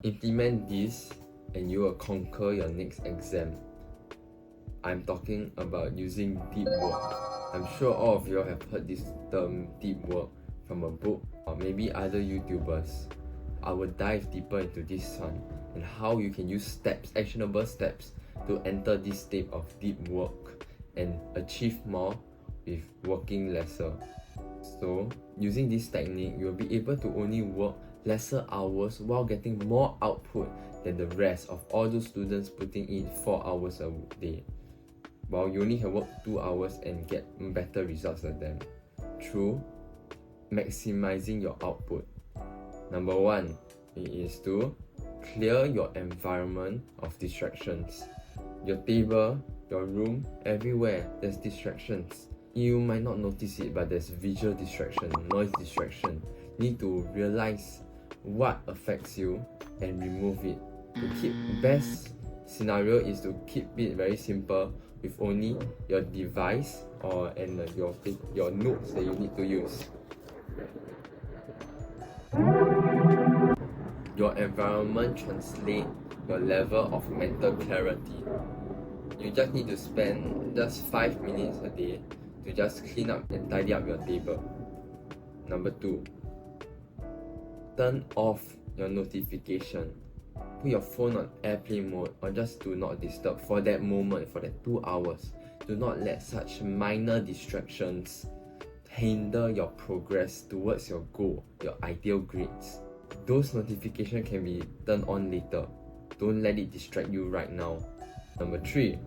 Implement this and you will conquer your next exam. I'm talking about using deep work. I'm sure all of you have heard this term deep work from a book or maybe other YouTubers. I will dive deeper into this one and how you can use steps, actionable steps to enter this state of deep work and achieve more with working lesser. So, using this technique, you'll be able to only work lesser hours while getting more output than the rest of all those students putting in 4 hours a day, while you only can work 2 hours and get better results than them through maximizing your output. Number 1 is to clear your environment of distractions. Your table, your room, everywhere there's distractions. You might not notice it, but there's visual distraction, noise distraction. You need to realize what affects you and remove it. Best scenario is to keep it very simple with only your device and your notes that you need to use. Your environment translates your level of mental clarity. You just need to spend just 5 minutes a day to just clean up and tidy up your table. Number 2, turn off your notification. Put your phone on airplane mode or just do not disturb for that moment, for that 2 hours. Do not let such minor distractions hinder your progress towards your goal, your ideal grades. Those notifications can be turned on later. Don't let it distract you right now. Number 3,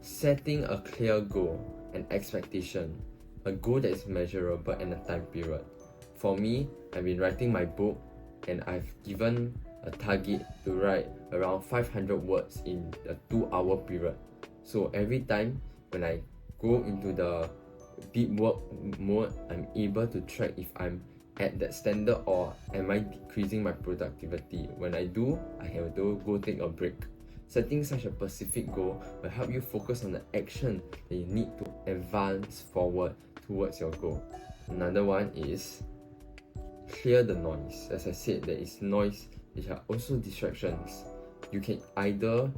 setting a clear goal and expectation. A goal that is measurable and a time period. For me, I've been writing my book and I've given a target to write around 500 words in a 2-hour period. So every time when I go into the deep work mode, I'm able to track if I'm at that standard or am I decreasing my productivity. When I do, I have to go take a break. Setting such a specific goal will help you focus on the action that you need to advance forward towards your goal. Another one is clear the noise. As I said, there is noise which are also distractions. You can either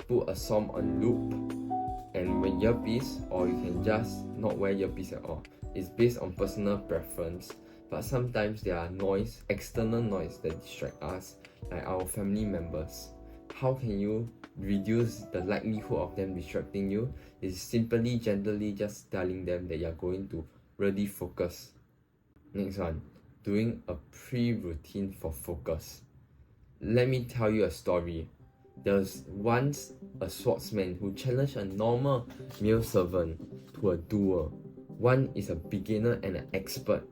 put a song on loop and wear earpiece, or you can just not wear earpiece at all. It's based on personal preference, but sometimes there are noise, external noise that distract us, like our family members. How can you reduce the likelihood of them distracting you? Is simply gently just telling them that you're going to really focus. Next one, doing a pre-routine for focus. Let me tell you a story. There was once a swordsman who challenged a normal male servant to a duel. One is a beginner and an expert.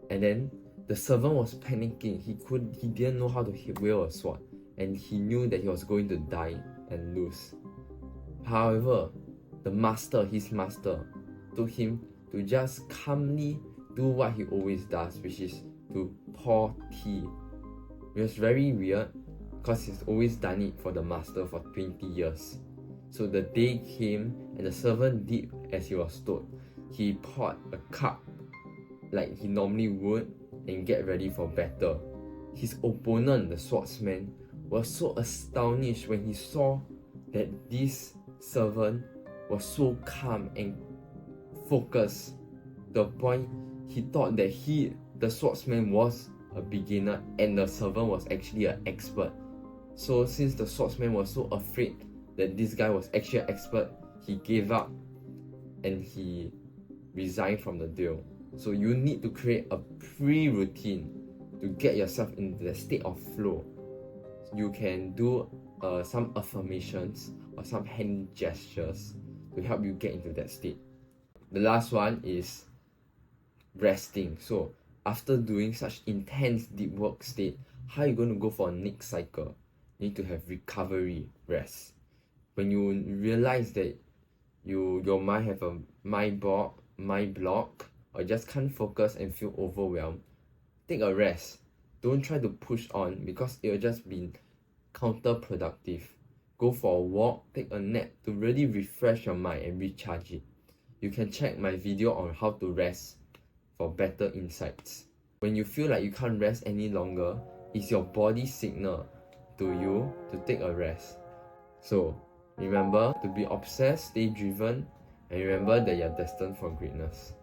And then the servant was panicking. He didn't know how to wield a sword, and he knew that he was going to die and lose. However, his master, told him to just calmly do what he always does, which is to pour tea. It was very weird because he's always done it for the master for 20 years. So the day came and the servant did as he was told. He poured a cup like he normally would and get ready for battle. His opponent, the swordsman, was so astonished when he saw that this servant was so calm and focused. The point he thought that the swordsman was a beginner and the servant was actually an expert. So since the swordsman was so afraid that this guy was actually an expert, he gave up and he resigned from the duel. So you need to create a pre-routine to get yourself into the state of flow. You can do some affirmations or some hand gestures to help you get into that state. The last one is resting. So after doing such intense deep work state, how are you going to go for a next cycle? You need to have recovery, rest. When you realize that your mind have a mind block, or just can't focus and feel overwhelmed, take a rest. Don't try to push on because it will just be counterproductive. Go for a walk, take a nap to really refresh your mind and recharge it. You can check my video on how to rest for better insights. When you feel like you can't rest any longer, it's your body signal to you to take a rest. So, remember to be obsessed, stay driven, and remember that you're destined for greatness.